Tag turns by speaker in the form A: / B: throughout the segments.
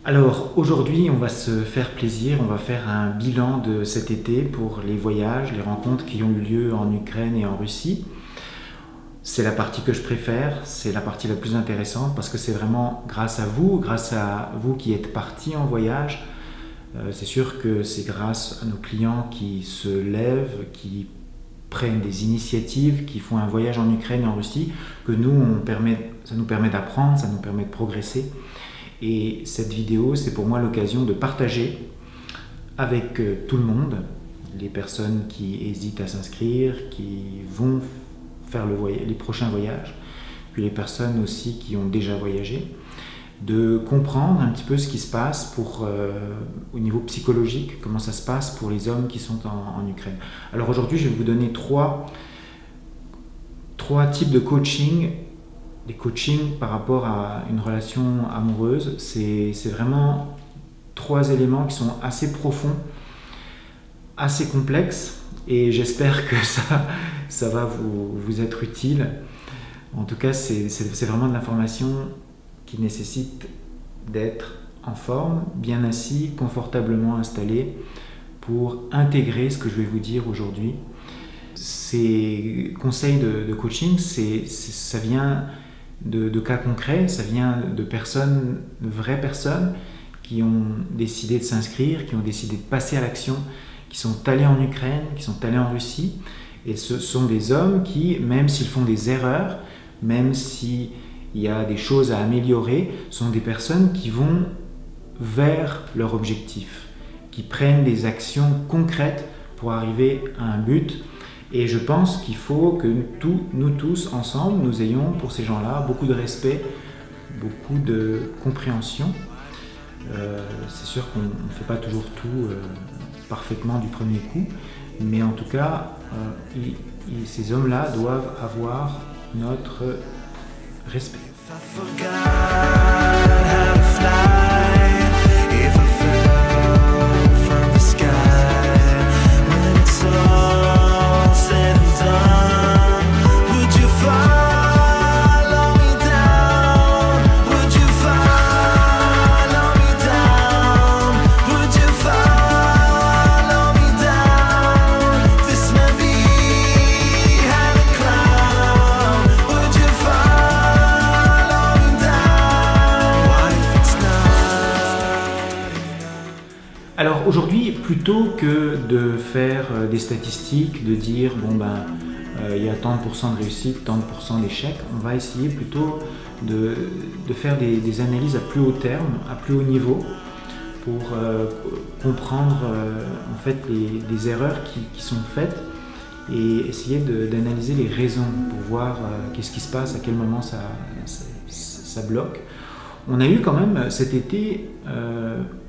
A: Alors aujourd'hui, on va se faire plaisir, on va faire un bilan de cet été pour les voyages, les rencontres qui ont eu lieu en Ukraine et en Russie. C'est la partie que je préfère, c'est la partie la plus intéressante parce que c'est vraiment grâce à vous qui êtes partis en voyage. C'est sûr que c'est grâce à nos clients qui se lèvent, qui prennent des initiatives, qui font un voyage en Ukraine et en Russie, que ça nous permet d'apprendre, ça nous permet de progresser. Et cette vidéo, c'est pour moi l'occasion de partager avec tout le monde, les personnes qui hésitent à s'inscrire, qui vont faire les prochains voyages, puis les personnes aussi qui ont déjà voyagé, de comprendre un petit peu ce qui se passe au niveau psychologique, comment ça se passe pour les hommes qui sont en Ukraine. Alors aujourd'hui, je vais vous donner trois types de coaching. Les coachings par rapport à une relation amoureuse, c'est vraiment trois éléments qui sont assez profonds, assez complexes, et j'espère que ça va vous être utile. En tout cas, c'est vraiment de l'information qui nécessite d'être en forme, bien assis, confortablement installé pour intégrer ce que je vais vous dire aujourd'hui. Ces conseils de coaching, ça vient de cas concrets, ça vient de vraies personnes qui ont décidé de s'inscrire, qui ont décidé de passer à l'action, qui sont allés en Ukraine, qui sont allés en Russie. Et ce sont des hommes qui, même s'ils font des erreurs, même s'il y a des choses à améliorer, sont des personnes qui vont vers leur objectif, qui prennent des actions concrètes pour arriver à un but. Et je pense qu'il faut que nous tous, ensemble, nous ayons pour ces gens-là beaucoup de respect, beaucoup de compréhension. C'est sûr qu'on ne fait pas toujours tout parfaitement du premier coup, mais en tout cas, ces hommes-là doivent avoir notre respect. Alors aujourd'hui, plutôt que de faire des statistiques, de dire il y a tant de pourcents de réussite, tant de pourcents d'échecs, on va essayer plutôt de faire des analyses à plus haut terme, à plus haut niveau, pour comprendre en fait les erreurs qui sont faites et essayer d'analyser les raisons pour voir qu'est-ce qui se passe, à quel moment ça bloque. On a eu quand même cet été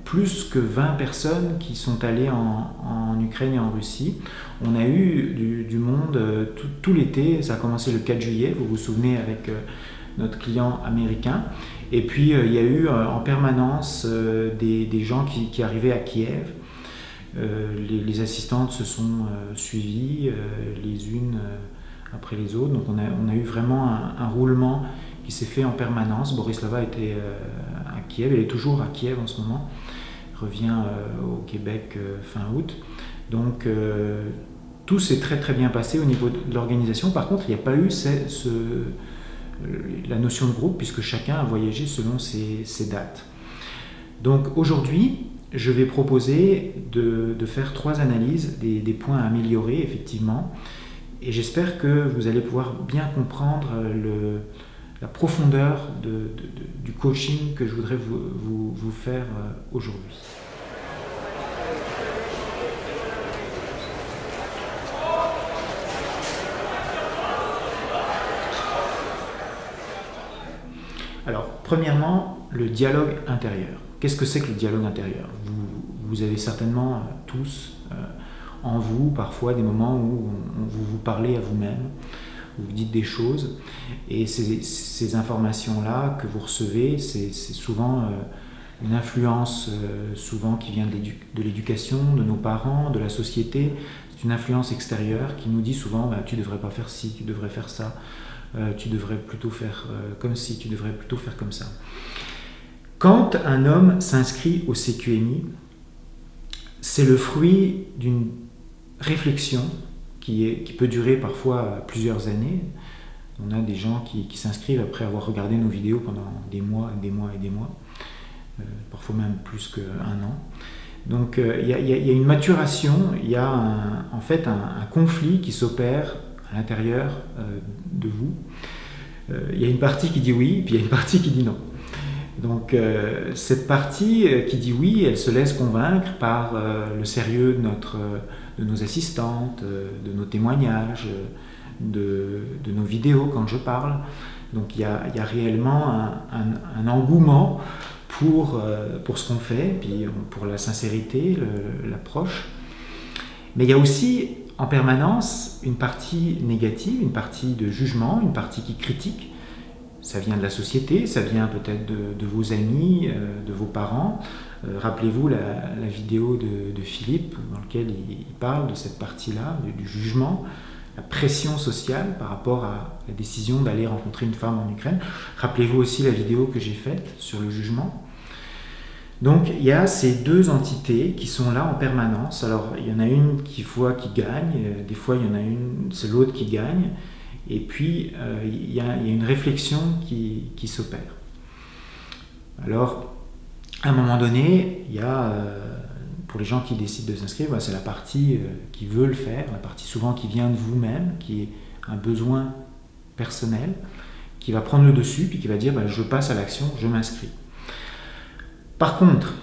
A: plus que 20 personnes qui sont allées en Ukraine et en Russie. On a eu du monde tout l'été, ça a commencé le 4 juillet, vous vous souvenez, avec notre client américain. Et puis il y a eu en permanence des gens qui arrivaient à Kiev. Les assistantes se sont suivies les unes après les autres. Donc on a eu vraiment un roulement qui s'est fait en permanence. Borislava était à Kiev, elle est toujours à Kiev en ce moment, revient au Québec fin août. Donc tout s'est très très bien passé au niveau de l'organisation. Par contre, il n'y a pas eu la notion de groupe puisque chacun a voyagé selon ses dates. Donc aujourd'hui, je vais proposer de faire trois analyses des points à améliorer effectivement. Et j'espère que vous allez pouvoir bien comprendre la profondeur du coaching que je voudrais vous faire aujourd'hui. Alors, premièrement, le dialogue intérieur. Qu'est-ce que c'est que le dialogue intérieur ? Vous avez certainement tous en vous parfois des moments où vous parlez à vous-même, où vous dites des choses, et ces informations-là que vous recevez, c'est souvent une influence souvent qui vient de l'éducation, de nos parents, de la société. C'est une influence extérieure qui nous dit souvent tu ne devrais pas faire ci, tu devrais faire ça, tu devrais plutôt faire comme ci, tu devrais plutôt faire comme ça. Quand un homme s'inscrit au CQMI, c'est le fruit d'une réflexion qui peut durer parfois plusieurs années. On a des gens qui s'inscrivent après avoir regardé nos vidéos pendant des mois, des mois et des mois, parfois même plus qu'1 an. Donc il y a une maturation, il y a en fait un conflit qui s'opère à l'intérieur de vous. Il y a une partie qui dit oui, puis il y a une partie qui dit non. Donc cette partie qui dit oui, elle se laisse convaincre par le sérieux de nos assistantes, de nos témoignages, de nos vidéos quand je parle. Donc il y a réellement un engouement pour ce qu'on fait, puis pour la sincérité, l'approche. Mais il y a aussi en permanence une partie négative, une partie de jugement, une partie qui critique. Ça vient de la société, ça vient peut-être de vos amis, de vos parents. Rappelez-vous la vidéo de Philippe dans laquelle il parle de cette partie-là, du jugement, la pression sociale par rapport à la décision d'aller rencontrer une femme en Ukraine. Rappelez-vous aussi la vidéo que j'ai faite sur le jugement. Donc il y a ces deux entités qui sont là en permanence. Alors il y en a une qui gagne, des fois il y en a une, c'est l'autre qui gagne. Et puis, il y a une réflexion qui s'opère. Alors, à un moment donné, il y a, pour les gens qui décident de s'inscrire, c'est la partie qui veut le faire, la partie souvent qui vient de vous-même, qui est un besoin personnel, qui va prendre le dessus, puis qui va dire je passe à l'action, je m'inscris. Par contre,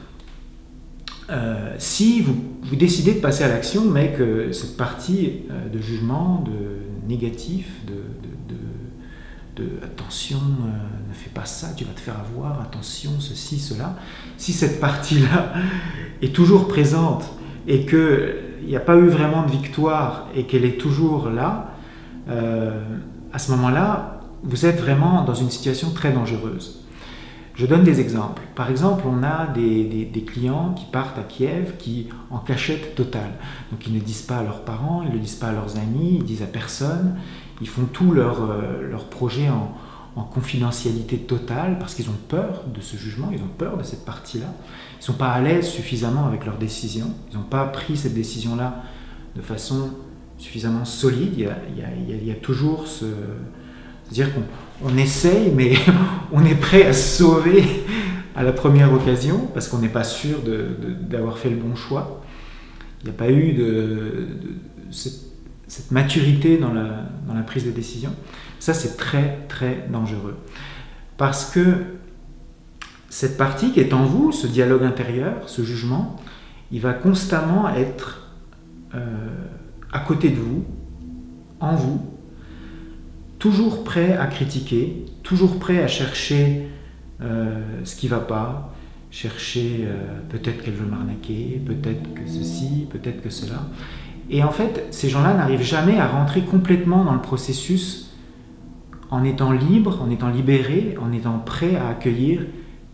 A: si vous décidez de passer à l'action, mais que cette partie de jugement, de négatif, de attention, ne fais pas ça, tu vas te faire avoir, attention, ceci, cela, si cette partie-là est toujours présente et qu'il n'y a pas eu vraiment de victoire et qu'elle est toujours là, à ce moment-là, vous êtes vraiment dans une situation très dangereuse. Je donne des exemples. Par exemple, on a des clients qui partent à Kiev qui en cachette totale. Donc ils ne disent pas à leurs parents, ils ne le disent pas à leurs amis, ils disent à personne. Ils font tout leur projet en confidentialité totale parce qu'ils ont peur de ce jugement, ils ont peur de cette partie-là. Ils ne sont pas à l'aise suffisamment avec leur décision. Ils n'ont pas pris cette décision-là de façon suffisamment solide. Il y a toujours ce... C'est-à-dire qu'on essaye, mais on est prêt à se sauver à la première occasion parce qu'on n'est pas sûr d'avoir fait le bon choix. Il n'y a pas eu cette maturité dans la prise de décision. Ça, c'est très, très dangereux. Parce que cette partie qui est en vous, ce dialogue intérieur, ce jugement, il va constamment être à côté de vous, en vous, toujours prêt à critiquer, toujours prêt à chercher ce qui ne va pas, chercher peut-être qu'elle veut m'arnaquer, peut-être que ceci, peut-être que cela. Et en fait, ces gens-là n'arrivent jamais à rentrer complètement dans le processus en étant libres, en étant libérés, en étant prêts à accueillir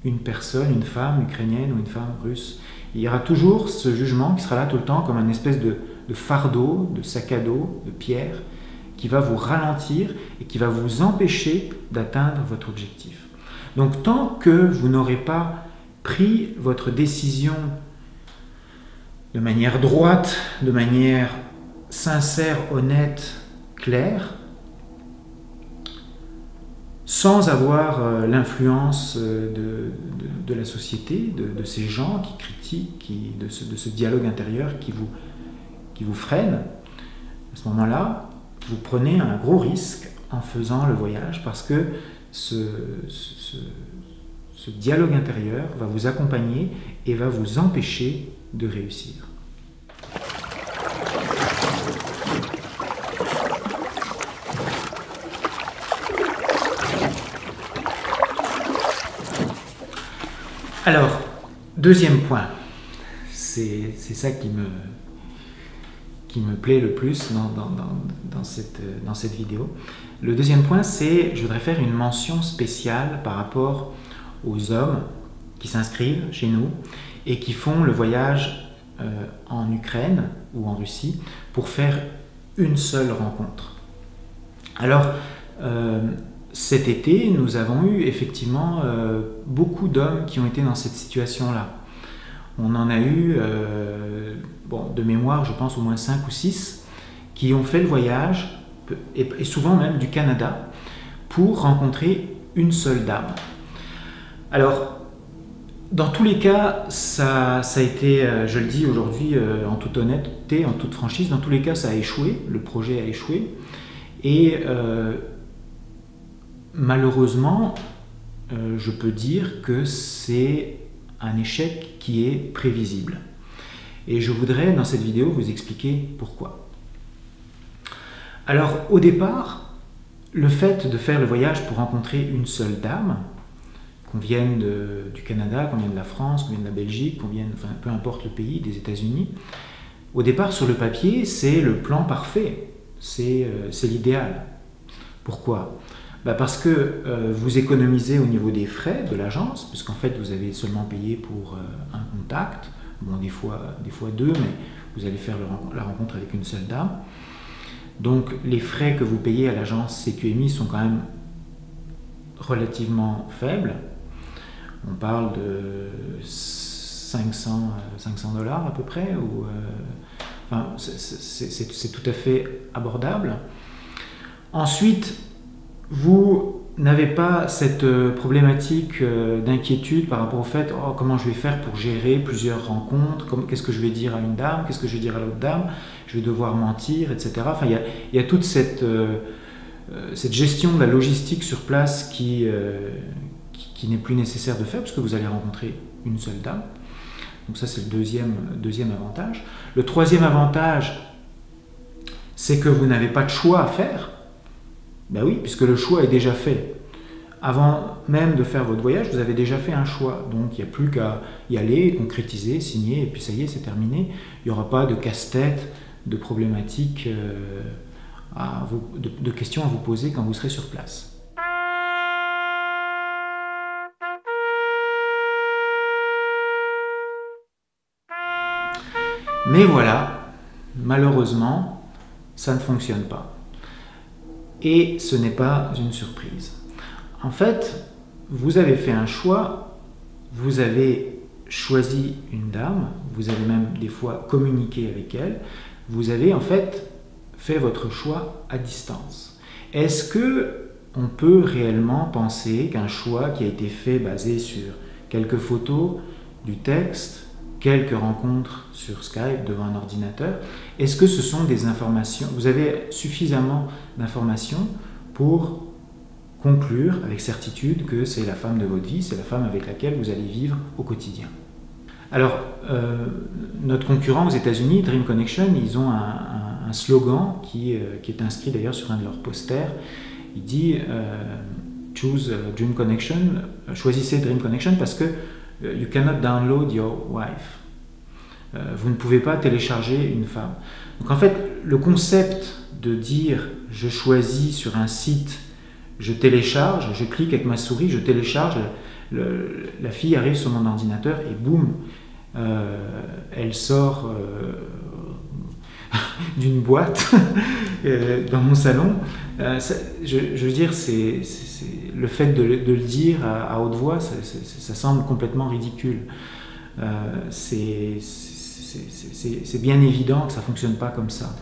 A: une personne, une femme ukrainienne ou une femme russe. Il y aura toujours ce jugement qui sera là tout le temps comme une espèce de fardeau, de sac à dos, de pierre, qui va vous ralentir et qui va vous empêcher d'atteindre votre objectif. Donc tant que vous n'aurez pas pris votre décision de manière droite, de manière sincère, honnête, claire, sans avoir l'influence de la société, de ces gens qui critiquent, de ce dialogue intérieur qui vous freine, à ce moment-là, vous prenez un gros risque en faisant le voyage parce que ce dialogue intérieur va vous accompagner et va vous empêcher de réussir. Alors, deuxième point, c'est ça qui me plaît le plus dans cette vidéo. Le deuxième point, c'est je voudrais faire une mention spéciale par rapport aux hommes qui s'inscrivent chez nous et qui font le voyage en Ukraine ou en Russie pour faire une seule rencontre. Alors, cet été, nous avons eu effectivement beaucoup d'hommes qui ont été dans cette situation-là. On en a eu, bon, de mémoire, je pense au moins 5 ou 6, qui ont fait le voyage, et souvent même du Canada, pour rencontrer une seule dame. Alors, dans tous les cas, ça a été, je le dis aujourd'hui en toute honnêteté, en toute franchise, dans tous les cas, ça a échoué, le projet a échoué. Et malheureusement, je peux dire que c'est un échec qui est prévisible. Et je voudrais, dans cette vidéo, vous expliquer pourquoi. Alors, au départ, le fait de faire le voyage pour rencontrer une seule dame, qu'on vienne du Canada, qu'on vienne de la France, qu'on vienne de la Belgique, qu'on vienne, enfin, peu importe le pays, des États-Unis, au départ, sur le papier, c'est le plan parfait, c'est l'idéal. Pourquoi? Parce que vous économisez au niveau des frais de l'agence, puisqu'en fait, vous avez seulement payé pour un contact, bon, des fois deux, mais vous allez faire la rencontre avec une seule dame. Donc, les frais que vous payez à l'agence CQMI sont quand même relativement faibles. On parle de 500 $ à peu près, ou, enfin, c'est tout à fait abordable. Ensuite, vous n'avez pas cette problématique d'inquiétude par rapport au fait oh, comment je vais faire pour gérer plusieurs rencontres, qu'est-ce que je vais dire à une dame, qu'est-ce que je vais dire à l'autre dame, je vais devoir mentir, etc. Enfin, il y a toute cette gestion de la logistique sur place qui n'est plus nécessaire de faire parce que vous allez rencontrer une seule dame. Donc ça, c'est le deuxième avantage. Le troisième avantage, c'est que vous n'avez pas de choix à faire. Ben oui, puisque le choix est déjà fait. Avant même de faire votre voyage, vous avez déjà fait un choix. Donc il n'y a plus qu'à y aller, concrétiser, signer, et puis ça y est, c'est terminé. Il n'y aura pas de casse-tête, de problématiques, de questions à vous poser quand vous serez sur place. Mais voilà, malheureusement, ça ne fonctionne pas. Et ce n'est pas une surprise. En fait, vous avez fait un choix, vous avez choisi une dame, vous avez même des fois communiqué avec elle, vous avez en fait votre choix à distance. Est-ce que on peut réellement penser qu'un choix qui a été fait basé sur quelques photos, du texte, quelques rencontres sur Skype devant un ordinateur, est-ce que ce sont des informations, vous avez suffisamment d'informations pour conclure avec certitude que c'est la femme de votre vie, c'est la femme avec laquelle vous allez vivre au quotidien? Alors, notre concurrent aux États-Unis, Dream Connection, ils ont un slogan qui est inscrit d'ailleurs sur un de leurs posters. Il dit Choose Dream Connection, choisissez Dream Connection parce que you cannot download your wife. Vous ne pouvez pas télécharger une femme. Donc en fait, le concept de dire je choisis sur un site, je télécharge, je clique avec ma souris, je télécharge, la fille arrive sur mon ordinateur et boum, elle sort d'une boîte dans mon salon. Je veux dire, c'est le fait de le dire à haute voix, ça semble complètement ridicule. C'est bien évident que ça ne fonctionne pas comme ça.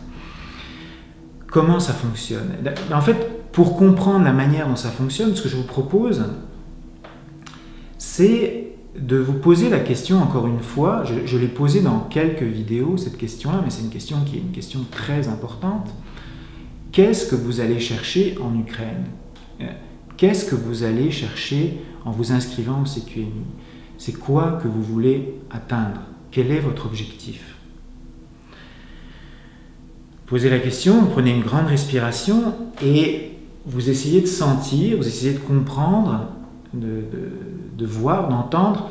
A: Comment ça fonctionne? En fait, pour comprendre la manière dont ça fonctionne, ce que je vous propose, c'est de vous poser la question encore une fois. Je l'ai posée dans quelques vidéos, cette question-là, mais c'est une question qui est une question très importante. Qu'est-ce que vous allez chercher en Ukraine? Qu'est-ce que vous allez chercher en vous inscrivant au CQMI? C'est quoi que vous voulez atteindre? Quel est votre objectif? Posez la question, vous prenez une grande respiration et vous essayez de sentir, vous essayez de comprendre, de voir, d'entendre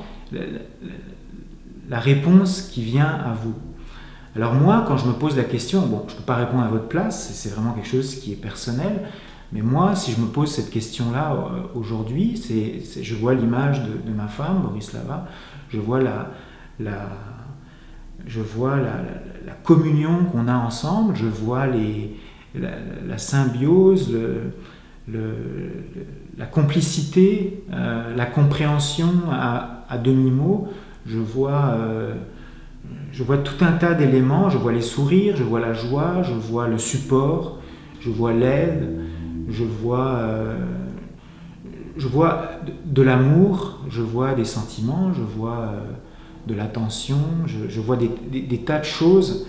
A: la réponse qui vient à vous. Alors moi, quand je me pose la question, bon, je ne peux pas répondre à votre place, c'est vraiment quelque chose qui est personnel, mais moi, si je me pose cette question-là aujourd'hui, je vois l'image de ma femme, Borislava, je vois la communion qu'on a ensemble, je vois la symbiose, la complicité, la compréhension à demi-mot. Je vois tout un tas d'éléments, je vois les sourires, je vois la joie, je vois le support, je vois l'aide, je vois de l'amour, je vois des sentiments, je vois de l'attention, je vois des tas de choses,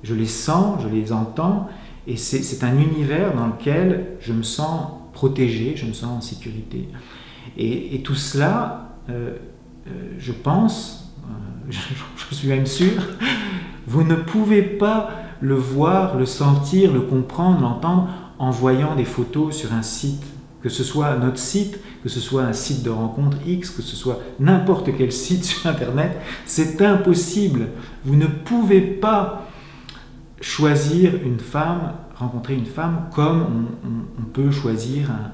A: je les sens, je les entends, et c'est un univers dans lequel je me sens protégé, je me sens en sécurité. Et tout cela, je pense, je suis même sûr, vous ne pouvez pas le voir, le sentir, le comprendre, l'entendre en voyant des photos sur un site, que ce soit notre site, que ce soit un site de rencontre X, que ce soit n'importe quel site sur Internet. C'est impossible. Vous ne pouvez pas choisir une femme, rencontrer une femme comme on peut choisir un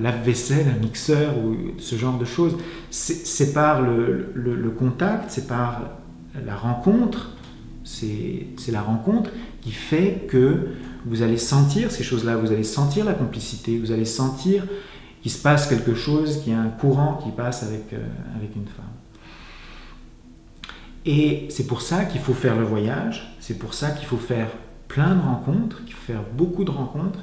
A: lave-vaisselle, un mixeur ou ce genre de choses. C'est par le contact, c'est par la rencontre, c'est la rencontre qui fait que vous allez sentir ces choses-là, vous allez sentir la complicité, vous allez sentir qu'il se passe quelque chose, qu'il y a un courant qui passe avec une femme. Et c'est pour ça qu'il faut faire le voyage, c'est pour ça qu'il faut faire plein de rencontres, qu'il faut faire beaucoup de rencontres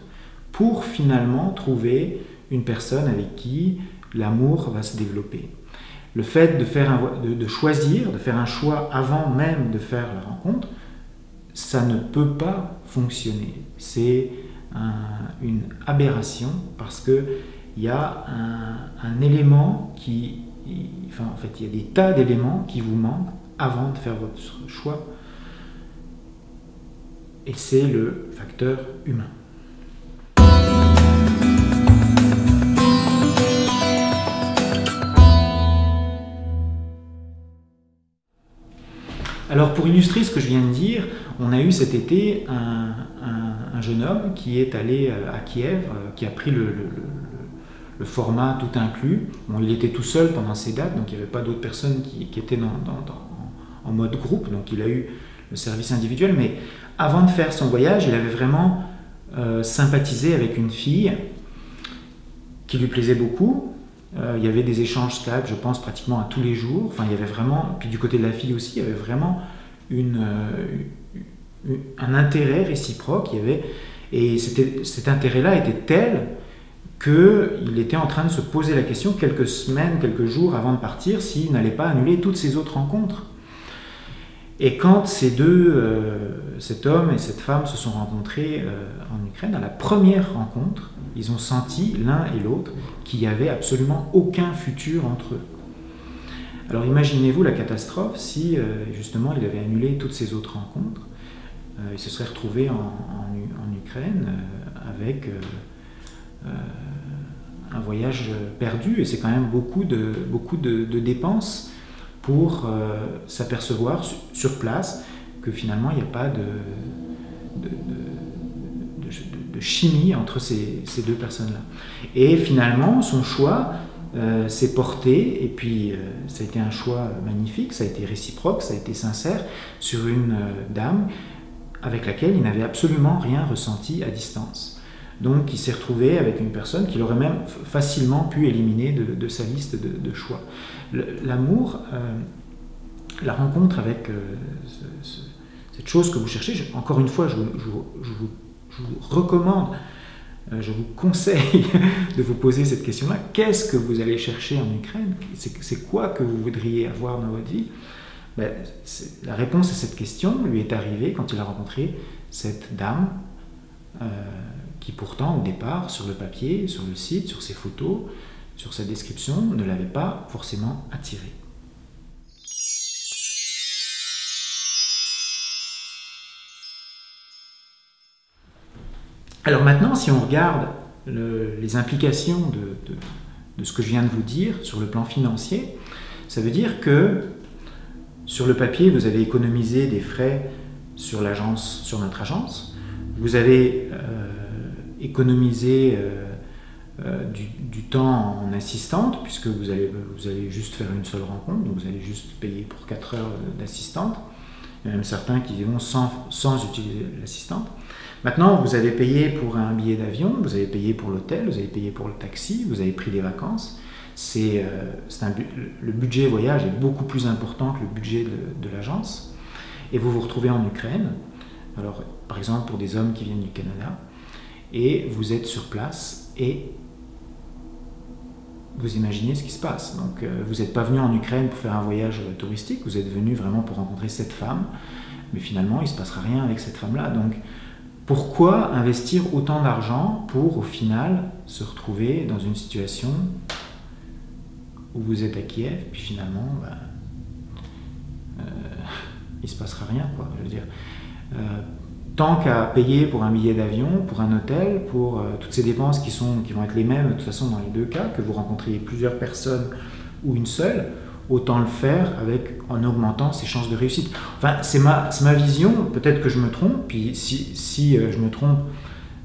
A: pour finalement trouver une personne avec qui l'amour va se développer. Le fait de choisir, de faire un choix avant même de faire la rencontre, ça ne peut pas fonctionner. C'est une aberration parce qu'il y a un élément qui... Enfin, en fait, il y a des tas d'éléments qui vous manquent avant de faire votre choix. Et c'est le facteur humain. Alors pour illustrer ce que je viens de dire, on a eu cet été un jeune homme qui est allé à Kiev, qui a pris le format tout inclus. Bon, il était tout seul pendant ces dates, donc il n'y avait pas d'autres personnes qui étaient en mode groupe, donc il a eu le service individuel. Mais avant de faire son voyage, il avait vraiment sympathisé avec une fille qui lui plaisait beaucoup. Il y avait des échanges Skype, je pense, pratiquement à tous les jours. Enfin, il y avait vraiment, puis du côté de la fille aussi, il y avait vraiment un intérêt réciproque. Et cet intérêt-là était tel qu'il était en train de se poser la question quelques semaines, quelques jours avant de partir, s'il n'allait pas annuler toutes ces autres rencontres. Et quand cet homme et cette femme se sont rencontrés en Ukraine, à la première rencontre, ils ont senti l'un et l'autre qu'il n'y avait absolument aucun futur entre eux. Alors imaginez-vous la catastrophe si justement il avait annulé toutes ces autres rencontres. Il se serait retrouvé en Ukraine avec un voyage perdu, et c'est quand même beaucoup de dépenses pour s'apercevoir sur place que finalement il n'y a pas de chimie entre ces deux personnes-là. Et finalement, son choix s'est porté, et puis ça a été un choix magnifique, ça a été réciproque, ça a été sincère, sur une dame avec laquelle il n'avait absolument rien ressenti à distance. Donc il s'est retrouvé avec une personne qu'il aurait même facilement pu éliminer de sa liste de choix. L'amour, la rencontre avec cette chose que vous cherchez, encore une fois, je vous recommande, je vous conseille de vous poser cette question-là. Qu'est-ce que vous allez chercher en Ukraine? C'est quoi que vous voudriez avoir dans votre vie? Ben, la réponse à cette question lui est arrivée quand il a rencontré cette dame qui pourtant au départ, sur le papier, sur le site, sur ses photos, sur sa description, ne l'avait pas forcément attiré. Alors maintenant, si on regarde les implications de ce que je viens de vous dire sur le plan financier, ça veut dire que sur le papier, vous avez économisé des frais sur notre agence, vous avez économisé du temps en assistante, puisque vous allez juste faire une seule rencontre, donc vous allez juste payer pour 4 heures d'assistante. Il y en a même certains qui y vont sans utiliser l'assistante. Maintenant, vous avez payé pour un billet d'avion, vous avez payé pour l'hôtel, vous avez payé pour le taxi, vous avez pris des vacances. Le budget voyage est beaucoup plus important que le budget de l'agence. Et vous vous retrouvez en Ukraine, alors, par exemple pour des hommes qui viennent du Canada, et vous êtes sur place et vous imaginez ce qui se passe. Donc, vous n'êtes pas venu en Ukraine pour faire un voyage touristique, vous êtes venu vraiment pour rencontrer cette femme, mais finalement il ne se passera rien avec cette femme-là. Donc, pourquoi investir autant d'argent pour, au final, se retrouver dans une situation où vous êtes à Kiev, puis finalement, il ne se passera rien, quoi. Je veux dire, tant qu'à payer pour un billet d'avion, pour un hôtel, pour toutes ces dépenses qui vont être les mêmes de toute façon dans les deux cas, que vous rencontriez plusieurs personnes ou une seule, autant le faire en augmentant ses chances de réussite. Enfin, c'est ma vision, peut-être que je me trompe, puis si je me trompe,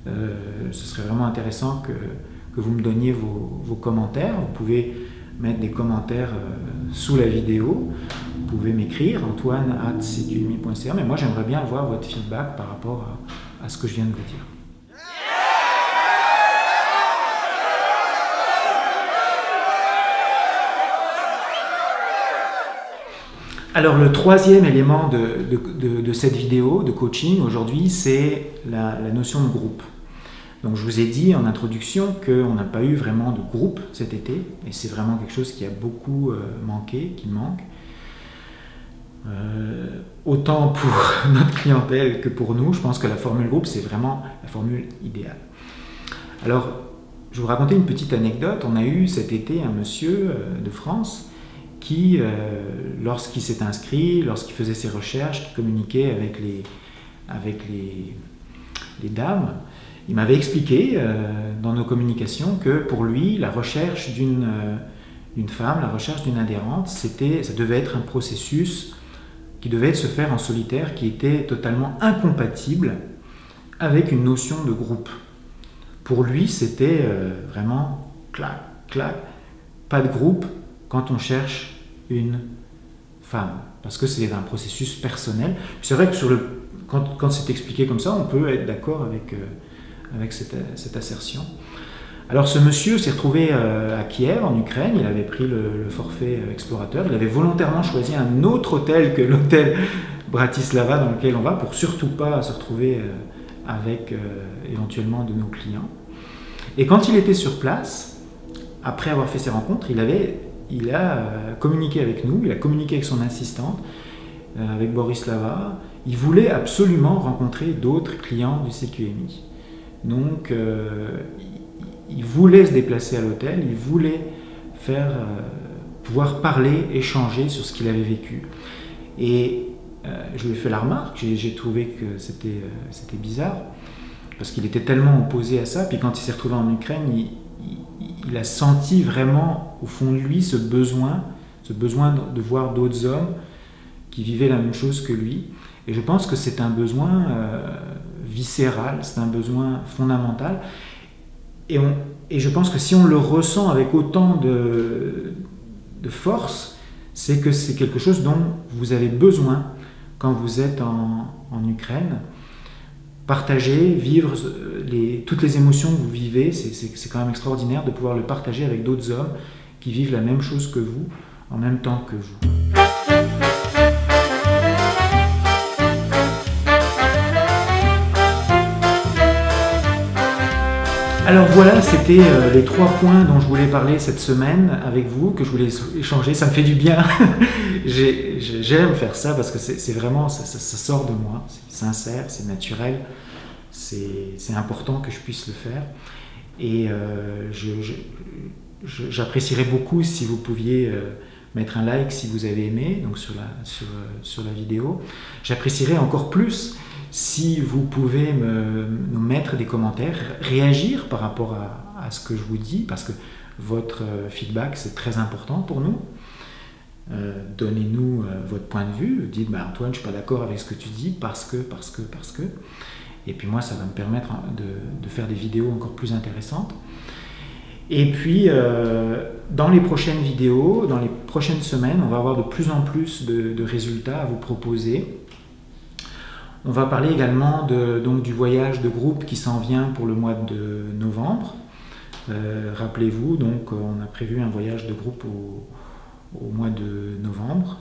A: ce serait vraiment intéressant que vous me donniez vos commentaires. Vous pouvez mettre des commentaires sous la vidéo, vous pouvez m'écrire antoine@cqmi.ca, mais moi j'aimerais bien avoir votre feedback par rapport à ce que je viens de vous dire. Alors le troisième élément de cette vidéo de coaching aujourd'hui, c'est la notion de groupe. Donc je vous ai dit en introduction qu'on n'a pas eu vraiment de groupe cet été, et c'est vraiment quelque chose qui a beaucoup manqué, qui manque. Autant pour notre clientèle que pour nous, je pense que la formule groupe, c'est vraiment la formule idéale. Alors, je vais vous raconter une petite anecdote. On a eu cet été un monsieur de France qui, lorsqu'il s'est inscrit, lorsqu'il faisait ses recherches, qui communiquait avec les dames, il m'avait expliqué dans nos communications que pour lui, la recherche d'une femme, la recherche d'une adhérente, ça devait être un processus qui devait se faire en solitaire, qui était totalement incompatible avec une notion de groupe. Pour lui, c'était vraiment clac, clac, pas de groupe quand on cherche une femme, parce que c'est un processus personnel. C'est vrai que quand c'est expliqué comme ça, on peut être d'accord avec cette assertion. Alors ce monsieur s'est retrouvé à Kiev, en Ukraine, il avait pris le forfait explorateur, il avait volontairement choisi un autre hôtel que l'hôtel Bratislava dans lequel on va, pour surtout pas se retrouver avec éventuellement de nos clients. Et quand il était sur place, après avoir fait ses rencontres, il a communiqué avec nous, il a communiqué avec son assistante, avec Borislava. Il voulait absolument rencontrer d'autres clients du CQMI. Donc, il voulait se déplacer à l'hôtel, il voulait pouvoir parler, échanger sur ce qu'il avait vécu. Et je lui ai fait la remarque, j'ai trouvé que c'était bizarre, parce qu'il était tellement opposé à ça. Puis quand il s'est retrouvé en Ukraine, il a senti vraiment, au fond de lui, ce besoin de voir d'autres hommes qui vivaient la même chose que lui. Et je pense que c'est un besoin viscéral, c'est un besoin fondamental. Et je pense que si on le ressent avec autant de force, c'est que c'est quelque chose dont vous avez besoin quand vous êtes en Ukraine. Partager, vivre toutes les émotions que vous vivez, c'est quand même extraordinaire de pouvoir le partager avec d'autres hommes qui vivent la même chose que vous, en même temps que vous. Alors voilà, c'était les 3 points dont je voulais parler cette semaine avec vous, que je voulais échanger. Ça me fait du bien. J'aime faire ça parce que c'est vraiment, ça sort de moi. C'est sincère, c'est naturel. C'est important que je puisse le faire. Et j'apprécierais beaucoup si vous pouviez mettre un like si vous avez aimé, donc sur la vidéo. J'apprécierais encore plus si vous pouvez nous mettre des commentaires, réagir par rapport à ce que je vous dis, parce que votre feedback, c'est très important pour nous. Donnez-nous votre point de vue. Dites, Antoine, je ne suis pas d'accord avec ce que tu dis, parce que. Et puis moi, ça va me permettre de faire des vidéos encore plus intéressantes. Et puis, dans les prochaines vidéos, dans les prochaines semaines, on va avoir de plus en plus de résultats à vous proposer. On va parler également donc, du voyage de groupe qui s'en vient pour le mois de novembre. Rappelez-vous, donc on a prévu un voyage de groupe au mois de novembre.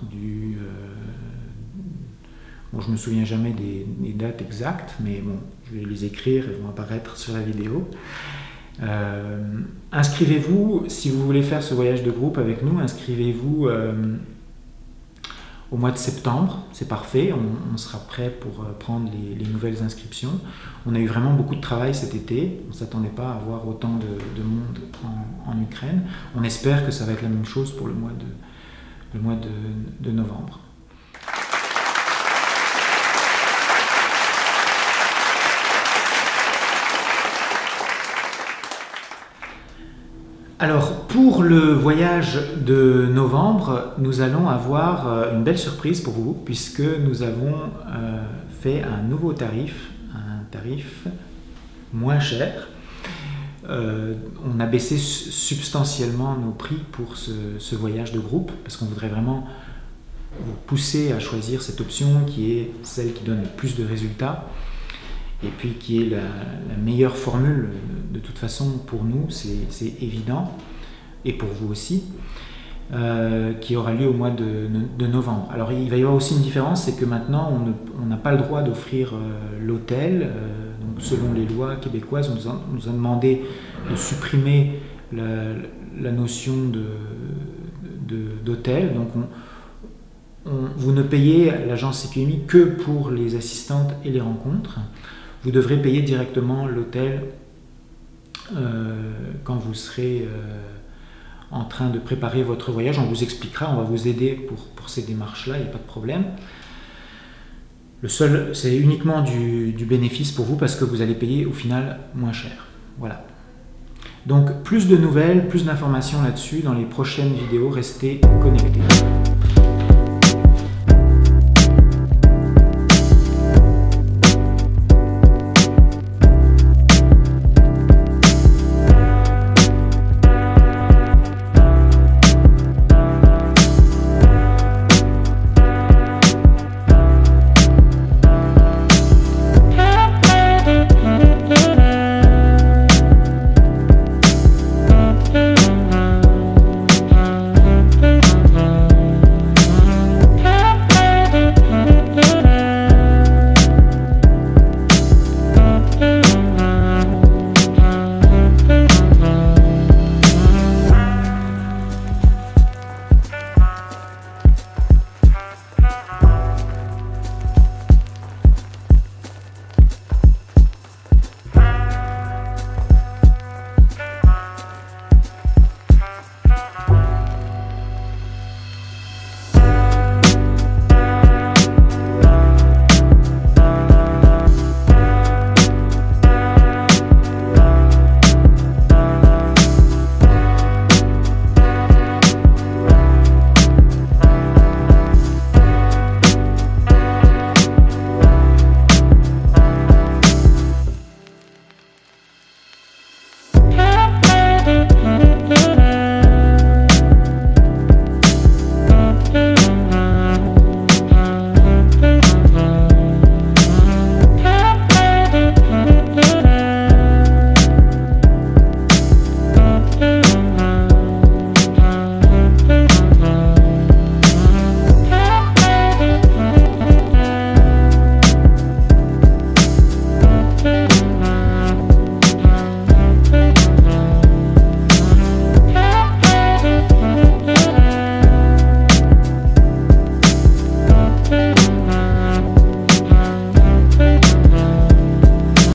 A: Bon, je ne me souviens jamais des dates exactes, mais bon, je vais les écrire, elles vont apparaître sur la vidéo. Inscrivez-vous, si vous voulez faire ce voyage de groupe avec nous, inscrivez-vous au mois de septembre, c'est parfait, on sera prêt pour prendre les nouvelles inscriptions. On a eu vraiment beaucoup de travail cet été, on ne s'attendait pas à avoir autant de monde en Ukraine. On espère que ça va être la même chose pour le mois de novembre. Alors, pour le voyage de novembre, nous allons avoir une belle surprise pour vous, puisque nous avons fait un nouveau tarif, un tarif moins cher. On a baissé substantiellement nos prix pour ce voyage de groupe, parce qu'on voudrait vraiment vous pousser à choisir cette option qui est celle qui donne le plus de résultats, et puis qui est la meilleure formule de toute façon pour nous, c'est évident, et pour vous aussi, qui aura lieu au mois de novembre. Alors il va y avoir aussi une différence, c'est que maintenant on n'a pas le droit d'offrir l'hôtel. Donc selon les lois québécoises, on nous a demandé de supprimer la notion d'hôtel. Donc vous ne payez à l'agence CQMI que pour les assistantes et les rencontres. Vous devrez payer directement l'hôtel quand vous serez en train de préparer votre voyage. On vous expliquera, on va vous aider pour ces démarches-là, il n'y a pas de problème. C'est uniquement du bénéfice pour vous parce que vous allez payer au final moins cher. Voilà. Donc plus de nouvelles, plus d'informations là-dessus dans les prochaines vidéos. Restez connectés.